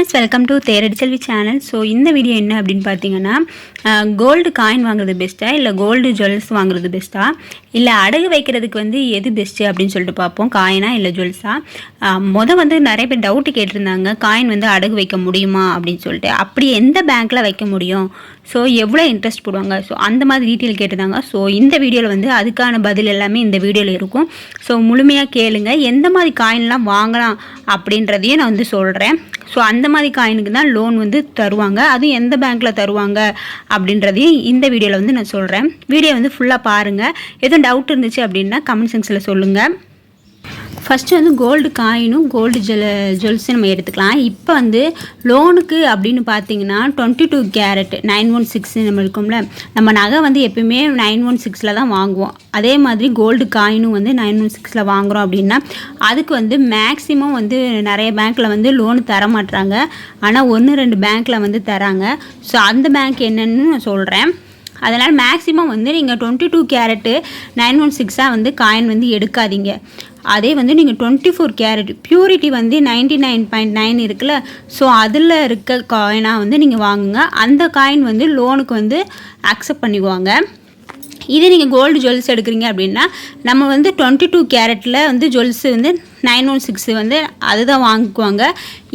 Friends, welcome to Theradi Selvi channel. So இந்த video என்ன அப்படின்னு பார்த்தீங்கன்னா, கோல்டு காயின் வாங்குறது பெஸ்ட்டா, இல்லை கோல்டு ஜுவல்ஸ் வாங்குறது பெஸ்ட்டா, இல்லை அடகு வைக்கிறதுக்கு எது பெஸ்ட்டு அப்படின்னு சொல்லிட்டு பார்ப்போம். காயினா இல்லை ஜுவல்ஸா? நிறைய பேர் டவுட்டு கேட்டிருந்தாங்க, காயின் அடகு வைக்க முடியுமா அப்படின்னு சொல்லிட்டு. அப்படி எந்த பேங்க்கில் வைக்க முடியும், ஸோ எவ்வளோ இன்ட்ரெஸ்ட் போடுவாங்க, ஸோ அந்த மாதிரி டீட்டெயில் கேட்டிருந்தாங்க. ஸோ இந்த வீடியோவில் அதுக்கான பதில் எல்லாமே இந்த வீடியோவில் இருக்கும். ஸோ முழுமையாக கேளுங்க. எந்த மாதிரி காயின்லாம் வாங்கலாம் அப்படின்றதையும் நான் சொல்கிறேன். ஸோ அந்த மாதிரி காயினுக்கு தான் லோன் தருவாங்க. அதுவும் எந்த பேங்க்கில் தருவாங்க அப்படின்றதையும் இந்த வீடியோவில் நான் சொல்கிறேன். வீடியோ ஃபுல்லாக பாருங்கள். எதுவும் டவுட் இருந்துச்சு அப்படின்னா கமெண்ட் செக்ஷனில் சொல்லுங்கள். ஃபஸ்ட்டு கோல்டு காயினும் கோல்டு ஜுவல்ஸும் நம்ம எடுத்துக்கலாம். இப்போ லோனுக்கு அப்படின்னு பார்த்தீங்கன்னா 22 கேரட் 916 நம்ம இருக்கும்ல, நம்ம நகை எப்பயுமே 916 தான் வாங்குவோம். அதே மாதிரி கோல்டு காயினும் 916 வாங்குகிறோம் அப்படின்னா அதுக்கு மேக்ஸிமம் நிறைய பேங்க்கில் லோனு தர மாட்டுறாங்க. ஆனால் 1-2 பேங்க்கில் தராங்க. ஸோ அந்த பேங்க் என்னன்னு நான் சொல்கிறேன். அதனால் மேக்ஸிமம் நீங்கள் 22 கேரட்டு 916 காயின் எடுக்காதீங்க. அதே நீங்கள் 24 கேரட் பியூரிட்டி 99.9 இருக்குல்ல, ஸோ அதில் இருக்க காயினாக நீங்கள் வாங்குங்க. அந்த காயின் லோனுக்கு அக்செப்ட் பண்ணிக்குவாங்க. இதே நீங்கள் கோல்டு ஜுவல்ஸ் எடுக்கிறீங்க அப்படின்னா நம்ம 22 கேரட்டில் ஜுவல்ஸு 916 அதுதான் வாங்கிக்குவாங்க.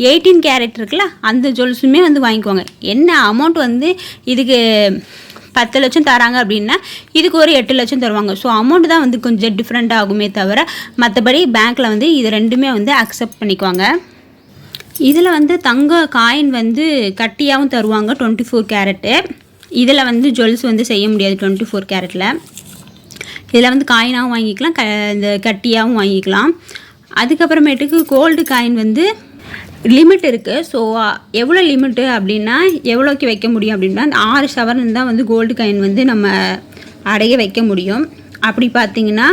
18 கேரட் இருக்குல்ல, அந்த ஜுவல்ஸுமே வாங்கிக்குவாங்க. என்ன அமௌண்ட் இதுக்கு 10 லட்சம் தராங்க அப்படின்னா இதுக்கு ஒரு 8 லட்சம் தருவாங்க. ஸோ அமௌண்ட் தான் கொஞ்சம் டிஃப்ரெண்ட் ஆகுமே தவிர மற்றபடி பேங்க்கில் இது ரெண்டுமே அக்செப்ட் பண்ணிக்குவாங்க. இதில் தங்க காயின் கட்டியாகவும் தருவாங்க 24 கேரட்டு. இதில் ஜுவல்ஸ் செய்ய முடியாது 24 கேரட்டில். இதில் காயினாகவும் வாங்கிக்கலாம், இந்த கட்டியாகவும் வாங்கிக்கலாம். அதுக்கப்புறமேட்டுக்கு கோல்டு காயின் லிமிட் இருக்குது. ஸோ எவ்வளோ லிமிட்டு அப்படின்னா எவ்வளோக்கு வைக்க முடியும் அப்படின்னா 6 சவரன் தான் கோல்டு காயின் நம்ம அடைய வைக்க முடியும். அப்படி பார்த்திங்கன்னா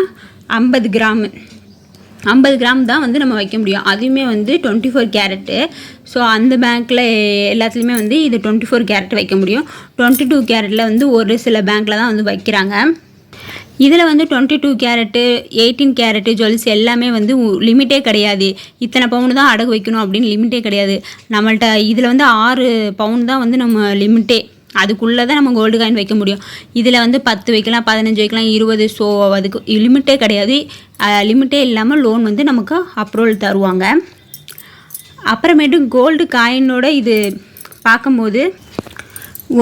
50 கிராம் தான் நம்ம வைக்க முடியும். அதுவுமே 24 கேரட்டு. ஸோ அந்த பேங்க்கில் எல்லாத்துலேயுமே இது 24 கேரட் வைக்க முடியும். 22 கேரட்டில் ஒரு சில பேங்க்கில் தான் வைக்கிறாங்க. இதில் 22 கேரட்டு 18 கேரட்டு ஜுவல்ஸ் எல்லாமே லிமிட்டே கிடையாது. இத்தனை பவுன் தான் அடகு வைக்கணும் அப்படின்னு லிமிட்டே கிடையாது. நம்மள்ட்ட இதில் 6 பவுன் தான் நம்ம லிமிட்டே. அதுக்குள்ளே தான் நம்ம கோல்டு காயின் வைக்க முடியும். இதில் 10 வைக்கலாம், 15 வைக்கலாம், 20. ஸோ அதுக்கு லிமிட்டே கிடையாது. லிமிட்டே இல்லாமல் லோன் நமக்கு அப்ரூவல் தருவாங்க. அப்புறமேட்டு கோல்டு காயினோட இது பார்க்கும்போது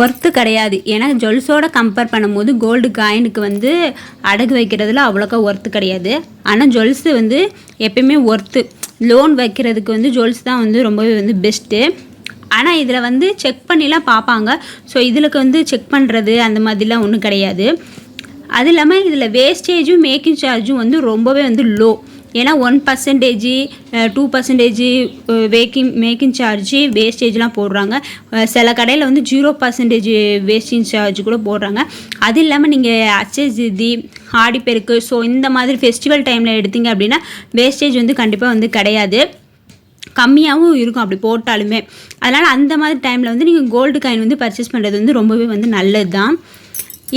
ஒர்த்து கிடையாது. ஏன்னா ஜுவல்ஸோட கம்பேர் பண்ணும்போது கோல்டு காயினுக்கு அடகு வைக்கிறதுல அவ்வளோக்கா ஒர்த்து கிடையாது. ஆனால் ஜுவல்ஸு எப்பயுமே ஒர்த்து. லோன் வைக்கிறதுக்கு ஜுவல்ஸ் தான் ரொம்பவே பெஸ்ட்டு. ஆனால் இதில் செக் பண்ணிலாம் பார்ப்பாங்க. ஸோ இதுக்கு செக் பண்ணுறது அந்த மாதிரிலாம் ஒன்றும் கிடையாது. அது இல்லாமல் இதில் வேஸ்டேஜும் மேக்கிங் சார்ஜும் ரொம்பவே லோ. ஏன்னா 1%, 2% மேக்கிங் சார்ஜு வேஸ்டேஜ்லாம் போடுறாங்க. சில கடையில் 0% வேஸ்டிங் சார்ஜ் கூட போடுறாங்க. அது இல்லாமல் நீங்கள் அச்சேதி ஆடிப்பெருக்கு ஸோ இந்த மாதிரி ஃபெஸ்டிவல் டைமில் எடுத்தீங்க அப்படின்னா வேஸ்டேஜ் கண்டிப்பாக கிடையாது, கம்மியாகவும் இருக்கும் அப்படி போட்டாலுமே. அதனால் அந்த மாதிரி டைமில் நீங்கள் கோல்டு காயின் பர்ச்சேஸ் பண்ணுறது ரொம்பவே நல்லது தான்.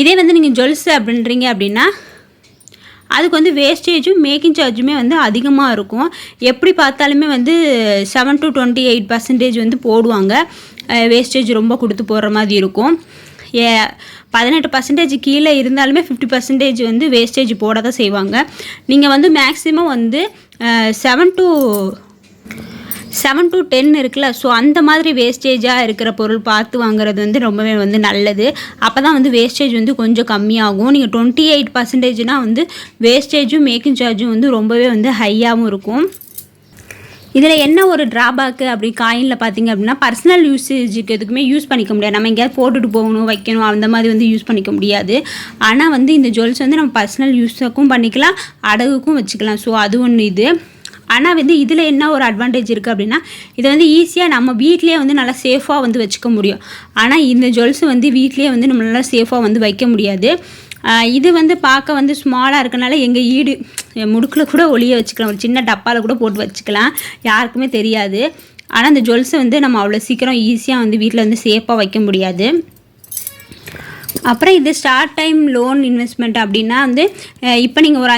இதே நீங்கள் ஜுவல்ஸ் அப்படின்றீங்க அப்படின்னா அதுக்கு வேஸ்டேஜும் மேக்கிங் சார்ஜுமே அதிகமாக இருக்கும். எப்படி பார்த்தாலுமே 7 to 28% போடுவாங்க. வேஸ்டேஜ் ரொம்ப கொடுத்து போடுற மாதிரி இருக்கும். 18% கீழே இருந்தாலுமே 50% வேஸ்டேஜ் போட தான் செய்வாங்க. நீங்கள் மேக்ஸிமம் 7 to 10 இருக்குல்ல, ஸோ அந்த மாதிரி வேஸ்டேஜாக இருக்கிற பொருள் பார்த்து வாங்குறது ரொம்பவே நல்லது. அப்போ தான் வேஸ்டேஜ் கொஞ்சம் கம்மியாகும். நீங்கள் 28%னால் வேஸ்டேஜும் மேக்கிங் சார்ஜும் ரொம்பவே ஹையாகவும் இருக்கும். இதில் என்ன ஒரு ட்ராபேக்கு அப்படி காயினில் பார்த்திங்க அப்படின்னா பர்சனல் யூசேஜுக்கு எதுக்குமே யூஸ் பண்ணிக்க முடியாது. நம்ம எங்கேயாவது போட்டுட்டு போகணும், வைக்கணும், அந்த மாதிரி யூஸ் பண்ணிக்க முடியாது. ஆனால் இந்த ஜுவல்ஸ் நம்ம பர்சனல் யூஸுக்கும் பண்ணிக்கலாம், அடகுக்கும் வச்சுக்கலாம். ஸோ அது ஒன்று இது. ஆனால் இதில் என்ன ஒரு அட்வான்டேஜ் இருக்குது அப்படின்னா இதை ஈஸியாக நம்ம வீட்லேயே நல்லா சேஃபாக வச்சுக்க முடியும். ஆனால் இந்த ஜுவல்ஸ் வீட்லேயே நம்ம நல்லா சேஃபாக வைக்க முடியாது. இது பார்க்க ஸ்மாலாக இருக்கனால எங்கள் ஈடு முடுக்கில் கூட ஒளிய வச்சுக்கலாம், ஒரு சின்ன டப்பாவில் கூட போட்டு வச்சுக்கலாம், யாருக்குமே தெரியாது. ஆனால் இந்த ஜுவல்ஸை நம்ம அவ்வளோ சீக்கிரம் ஈஸியாக வீட்டில் சேஃபாக வைக்க முடியாது. அப்புறம் இது ஸ்டார்ட் டைம் லோன் இன்வெஸ்ட்மெண்ட் அப்படின்னா இப்போ நீங்கள் ஒரு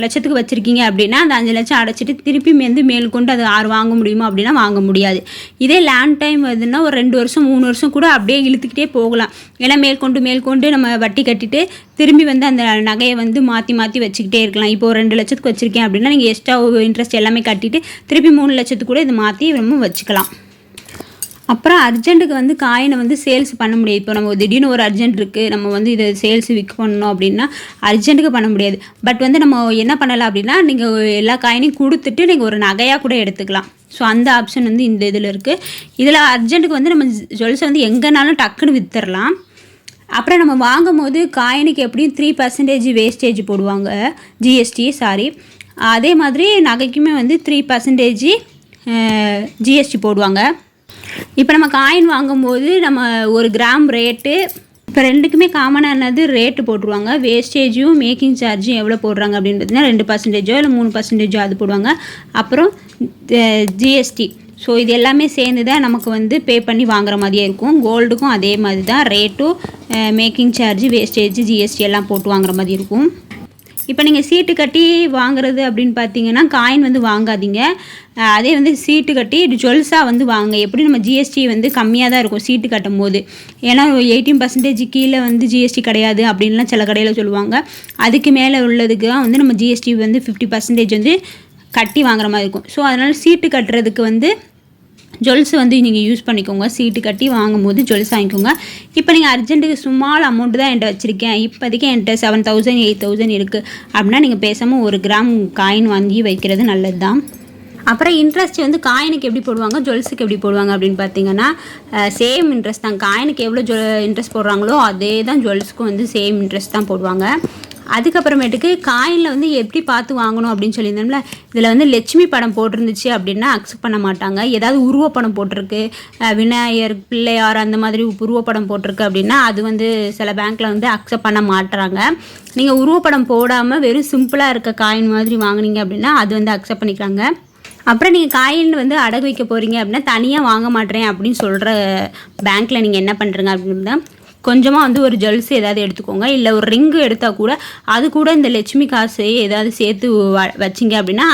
லட்சத்துக்கு வச்சுருக்கீங்க அப்படின்னா அந்த 5 லட்சம் அடைச்சிட்டு திருப்பி மேற்கொண்டு அது 6 வாங்க முடியுமா அப்படின்னா வாங்க முடியாது. இதே லேண்ட் டைம் வருதுன்னா ஒரு 2 வருஷம் 3 வருஷம் கூட அப்படியே இழுத்துக்கிட்டே போகலாம். ஏன்னா மேற்கொண்டு நம்ம வட்டி கட்டிட்டு திரும்பி அந்த நகையை மாற்றி வச்சுக்கிட்டே இருக்கலாம். இப்போ ஒரு 2 லட்சத்துக்கு வச்சுருக்கேன் அப்படின்னா நீங்கள் எக்ஸ்ட்ரா இன்ட்ரெஸ்ட் எல்லாமே கட்டிட்டு திருப்பி 3 லட்சத்துக்கு கூட இதை மாற்றி நம்ம வச்சுக்கலாம். அப்புறம் அர்ஜென்ட்டுக்கு காயினை சேல்ஸ் பண்ண முடியாது. இப்போ நம்ம திடீர்னு ஒரு அர்ஜென்ட் இருக்குது, நம்ம இதை சேல்ஸ் விக் பண்ணணும் அப்படின்னா அர்ஜென்ட்டுக்கு பண்ண முடியாது. பட் நம்ம என்ன பண்ணலாம் அப்படின்னா நீங்கள் எல்லா காயினையும் கொடுத்துட்டு நீங்கள் ஒரு நகையாக கூட எடுத்துக்கலாம். ஸோ அந்த ஆப்ஷன் இந்த இதில் இருக்குது. இதில் அர்ஜென்ட்டுக்கு நம்ம ஜுவல்ஸை எங்கேனாலும் டக்குன்னு விற்றுடலாம். அப்புறம் நம்ம வாங்கும் போது காயினுக்கு எப்படியும் 3% வேஸ்டேஜ் போடுவாங்க, ஜிஎஸ்டி சாரி. அதே மாதிரி நகைக்குமே 3% ஜிஎஸ்டி போடுவாங்க. இப்போ நம்ம காயின் வாங்கும்போது நம்ம 1 கிராம் ரேட்டு இப்போ ரெண்டுக்குமே காமனானது ரேட்டு போட்டுருவாங்க. வேஸ்டேஜும் மேக்கிங் சார்ஜும் எவ்வளோ போடுறாங்க அப்படின்னு பார்த்தீங்கன்னா 2% இல்லை 3% அது போடுவாங்க. அப்புறம் ஜிஎஸ்டி. ஸோ இது எல்லாமே சேர்ந்து தான் நமக்கு பே பண்ணி வாங்குற மாதிரியே இருக்கும். கோல்டுக்கும் அதே மாதிரி தான் ரேட்டும் மேக்கிங் சார்ஜ் வேஸ்டேஜ் ஜிஎஸ்டி எல்லாம் போட்டு வாங்குற மாதிரி இருக்கும். இப்போ நீங்கள் சீட்டு கட்டி வாங்குறது அப்படின்னு பார்த்தீங்கன்னா காயின் வாங்காதீங்க. அதே சீட்டு கட்டி ஜுவல்ஸாக வாங்க. எப்படி நம்ம ஜிஎஸ்டி கம்மியாக தான் இருக்கும் சீட்டு கட்டும் போது. ஏன்னா 18% கீழே ஜிஎஸ்டி கிடையாது அப்படின்லாம் சில கடையில் சொல்லுவாங்க. அதுக்கு மேலே உள்ளதுக்கு தான் நம்ம ஜிஎஸ்டி 50% கட்டி வாங்குற மாதிரி இருக்கும். ஸோ அதனால் சீட்டு கட்டுறதுக்கு ஜுவல்ஸ் நீங்கள் யூஸ் பண்ணிக்கோங்க. சீட்டு கட்டி வாங்கும்போது ஜுவல்ஸ் வாங்கிக்கோங்க. இப்போ நீங்கள் அர்ஜென்ட்டுக்கு ஸ்மால் அமௌண்ட்டு தான் என்கிட்ட வச்சுருக்கேன், இப்போதைக்கு என்கிட்ட 7000 8000 இருக்குது அப்படின்னா நீங்கள் பேசாமல் 1 கிராம் காயின் வாங்கி வைக்கிறது நல்லது தான். அப்புறம் இன்ட்ரெஸ்ட் காயினுக்கு எப்படி போடுவாங்க, ஜுவல்ஸுக்கு எப்படி போடுவாங்க அப்படின்னு பார்த்தீங்கன்னா சேம் இன்ட்ரெஸ்ட் தான். காயினுக்கு எவ்வளோ இன்ட்ரெஸ்ட் போடுறாங்களோ அதே தான் ஜுவல்ஸுக்கும் சேம் இன்ட்ரெஸ்ட் தான் போடுவாங்க. அதுக்கப்புறமேட்டுக்கு காயினில் எப்படி பார்த்து வாங்கணும் அப்படின்னு சொல்லியிருந்தோம்ல, இதில் லட்சுமி படம் போட்டிருந்துச்சு அப்படின்னா அக்செப்ட் பண்ண மாட்டாங்க. ஏதாவது உருவப்படம் போட்டிருக்கு, விநாயகர் பிள்ளையார் அந்த மாதிரி உருவப்படம் போட்டிருக்கு அப்படின்னா அது சில பேங்க்கில் அக்செப்ட் பண்ண மாட்டுறாங்க. நீங்கள் உருவப்படம் போடாமல் வெறும் சிம்பிளாக இருக்க காயின் மாதிரி வாங்கினீங்க அப்படின்னா அது அக்செப்ட் பண்ணிக்கிறாங்க. அப்புறம் நீங்கள் காயின் அடகு வைக்க போகிறீங்க அப்படின்னா தனியாக வாங்க மாட்டேறேன் அப்படின்னு சொல்கிற பேங்க்கில் நீங்கள் என்ன பண்ணுறீங்க அப்படின்னா கொஞ்சமாக ஒரு ஜுவல்ஸ் ஏதாவது எடுத்துக்கோங்க. இல்லை ஒரு ரிங்கு எடுத்தால் கூட அது கூட இந்த லட்சுமி காசு ஏதாவது சேர்த்து வச்சிங்க அப்படின்னா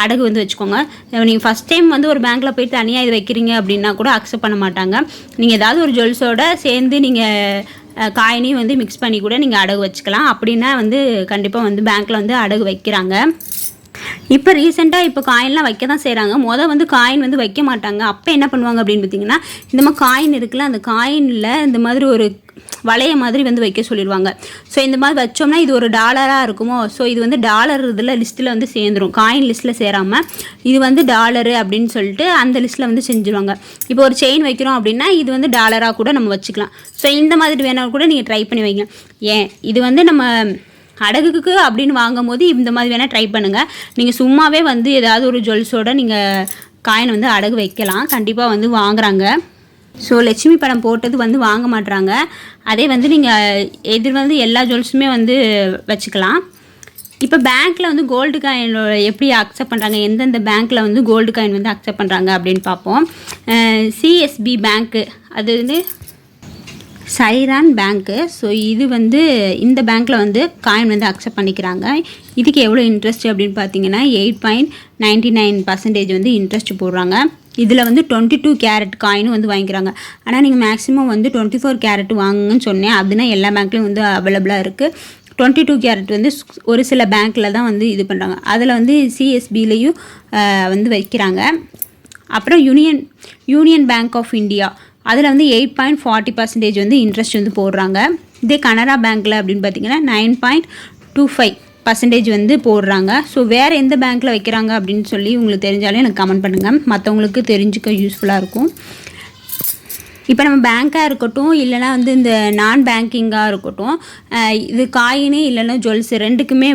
அடகு வச்சுக்கோங்க. நீங்கள் ஃபஸ்ட் டைம் ஒரு பேங்க்கில் போய்ட்டு தனியாக இது வைக்கிறீங்க அப்படின்னா கூட அக்செப்ட் பண்ண மாட்டாங்க. நீங்கள் ஏதாவது ஒரு ஜுவல்ஸோடு சேர்ந்து நீங்கள் காயினையும் மிக்ஸ் பண்ணி கூட நீங்கள் அடகு வச்சுக்கலாம். அப்படின்னா கண்டிப்பாக பேங்க்கில் அடகு வைக்கிறாங்க. இப்போ ரீசெண்டாக இப்போ காயின்லாம் வைக்க தான் செய்கிறாங்க. காயின் வைக்க மாட்டாங்க. அப்போ என்ன பண்ணுவாங்க அப்படின்னு பார்த்தீங்கன்னா இந்த மாதிரி காயின் இருக்குல்ல, அந்த காயினில் இந்த மாதிரி ஒரு வளைய மாதிரி வைக்க சொல்லிடுவாங்க. ஸோ இந்த மாதிரி வச்சோம்னா இது ஒரு டாலராக இருக்குமோ, ஸோ இது டாலர் இதில் லிஸ்ட்டில் சேர்ந்துடும். காயின் லிஸ்ட்டில் சேராமல் இது டாலரு அப்படின்னு சொல்லிட்டு அந்த லிஸ்ட்டில் செஞ்சுருவாங்க. இப்போ ஒரு செயின் வைக்கிறோம் அப்படின்னா இது டாலராக கூட நம்ம வச்சுக்கலாம். ஸோ இந்த மாதிரி வேணாலும் கூட நீங்கள் ட்ரை பண்ணி வைங்க. ஏன் இது நம்ம அடகுக்கு அப்படின்னு வாங்கும் போது இந்த மாதிரி வேணால் ட்ரை பண்ணுங்கள். நீங்கள் சும்மாவே ஏதாவது ஒரு ஜுவல்ஸோடு நீங்கள் காயின் அடகு வைக்கலாம். கண்டிப்பாக வாங்குறாங்க. ஸோ லட்சுமி படம் போட்டது வாங்க மாட்டுறாங்க. அதே நீங்கள் எதிர் எல்லா ஜுவல்ஸுமே வச்சுக்கலாம். இப்போ பேங்க்கில் கோல்டு காயின் எப்படி அக்செப்ட் பண்ணுறாங்க, எந்தெந்த பேங்க்கில் கோல்டு காயின் அக்செப்ட் பண்ணுறாங்க அப்படின்னு பார்ப்போம். சிஎஸ்பி பேங்க்கு, அது சைரான் பேங்க்கு. ஸோ இது இந்த பேங்க்கில் காயின் அக்செப்ட் பண்ணிக்கிறாங்க. இதுக்கு எவ்வளோ இன்ட்ரெஸ்ட் அப்படின்னு பார்த்தீங்கன்னா 8.99% இன்ட்ரெஸ்ட் போடுறாங்க. இதில் 22 கேரட் காயினும் வாங்கிக்கிறாங்க. ஆனால் நீங்கள் மேக்ஸிமம் 24 கேரட் வாங்குங்கன்னு சொன்னேன். அப்படின்னா எல்லா பேங்க்லேயும் அவைலபிளாக இருக்குது. 22 கேரட் ஒரு சில பேங்க்கில் தான் இது பண்ணுறாங்க. அதில் சிஎஸ்பிலையும் வைக்கிறாங்க. அப்புறம் யூனியன் பேங்க் ஆஃப் இந்தியா அதில் 8.40% இன்ட்ரெஸ்ட் போடுறாங்க. இதே கனரா பேங்க்கில் அப்படின்னு பார்த்தீங்கன்னா 9.25% போடுறாங்க. ஸோ வேறு எந்த பேங்க்கில் வைக்கிறாங்க அப்படின்னு சொல்லி உங்களுக்கு தெரிஞ்சாலே எனக்கு கமெண்ட் பண்ணுங்கள், மற்றவங்களுக்கு தெரிஞ்சுக்க யூஸ்ஃபுல்லாக இருக்கும். இப்போ நம்ம பேங்க்காக இருக்கட்டும் இல்லைனா இந்த நான் பேங்கிங்காக இருக்கட்டும், இது காயினே இல்லைன்னா ஜுவல்ஸ் ரெண்டுக்குமே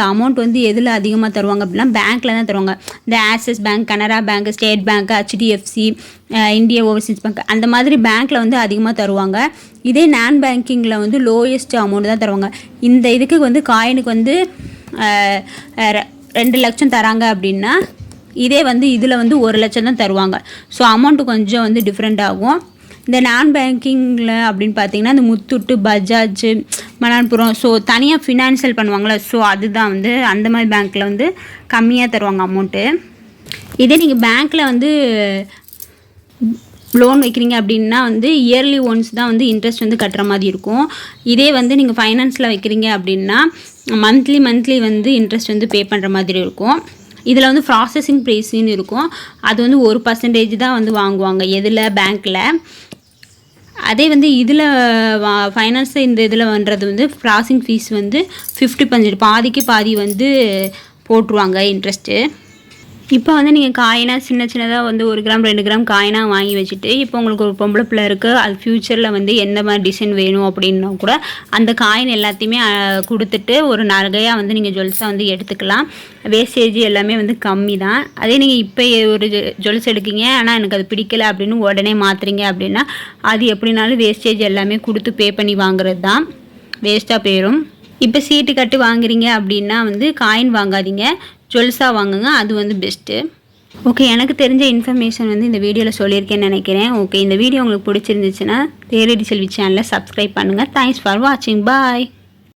அமௌண்ட் எதில் அதிகமாக தருவாங்க அப்படின்னா பேங்க்கில் தான் தருவாங்க. இந்த axis bank, Canara bank, state bank, HDFC, India Overseas bank அந்த மாதிரி பேங்க்கில் அதிகமாக தருவாங்க. இதே நான் பேங்கிங்கில் லோயஸ்ட் அமௌண்ட் தான் தருவாங்க. இந்த இதுக்கு காயினுக்கு 2 லட்சம் தராங்க அப்படின்னா இதே இதில் 1 லட்சம் தான் தருவாங்க. ஸோ அமௌண்ட்டு கொஞ்சம் டிஃப்ரெண்ட் ஆகும். இந்த நான் பேங்கிங்கில் அப்படின்னு பார்த்தீங்கன்னா இந்த முத்தூட், பஜாஜ், மணப்புரம், ஸோ தனியாக ஃபினான்ஷியல் பண்ணுவாங்களே, ஸோ அதுதான் வந்து அந்த மாதிரி பேங்க்கில் வந்து கம்மியாக தருவாங்க அமௌண்ட்டு. இதே நீங்கள் பேங்க்கில் வந்து லோன் வைக்கிறீங்க அப்படின்னா வந்து இயர்லி ஒன்ஸ் தான் வந்து இன்ட்ரெஸ்ட் வந்து கட்டுற மாதிரி இருக்கும். இதே வந்து நீங்கள் ஃபைனான்ஸில் வைக்கிறீங்க அப்படின்னா மந்த்லி வந்து இன்ட்ரெஸ்ட் வந்து பே பண்ணுற மாதிரி இருக்கும். இதில் வந்து ப்ராசஸிங் ப்ரைஸ்ன்னு இருக்கும், அது வந்து 1% தான் வந்து வாங்குவாங்க எதில், பேங்க்கில். அதே வந்து இதில் ஃபைனான்ஸில் இந்த இதில் பண்ணுறது வந்து ப்ராசஸிங் ஃபீஸ் வந்து 50%, பாதிக்கு பாதி வந்து போட்டுருவாங்க இன்ட்ரெஸ்ட்டு. இப்போ வந்து நீங்கள் காயினாக சின்னதாக வந்து 1 கிராம் 2 கிராம் காயினாக வாங்கி வச்சுட்டு, இப்போ உங்களுக்கு ஒரு பொம்பளை பிள்ளை இருக்குது, அது ஃப்யூச்சரில் வந்து எந்த மாதிரி டிசைன் வேணும் அப்படின்னா கூட அந்த காயின் எல்லாத்தையுமே கொடுத்துட்டு ஒரு நகையாக வந்து நீங்கள் ஜுவல்ஸாக வந்து எடுத்துக்கலாம். வேஸ்டேஜ் எல்லாமே வந்து கம்மி தான். அதே நீங்கள் இப்போ ஒரு ஜுவல்ஸ் எடுக்கீங்க, ஆனால் எனக்கு அது பிடிக்கலை அப்படின்னு உடனே மாற்றுறீங்க அப்படின்னா அது எப்படினாலும் வேஸ்டேஜ் எல்லாமே கொடுத்து பே பண்ணி வாங்குறது தான், வேஸ்ட்டாக போயிடும். இப்போ சீட்டு கட்டு வாங்குறீங்க அப்படின்னா வந்து காயின் வாங்காதீங்க, ஜுவல்ஸாக வாங்குங்க, அது வந்து பெஸ்ட்டு. ஓகே, எனக்கு தெரிஞ்ச இன்ஃபர்மேஷன் வந்து இந்த வீடியோவில் சொல்லியிருக்கேன்னு நினைக்கிறேன். ஓகே, இந்த வீடியோ உங்களுக்கு பிடிச்சிருந்துச்சுன்னா தேரடி செல்வி சேனலை சப்ஸ்கிரைப் பண்ணுங்கள். தேங்க்ஸ் ஃபார் வாட்சிங். பாய்.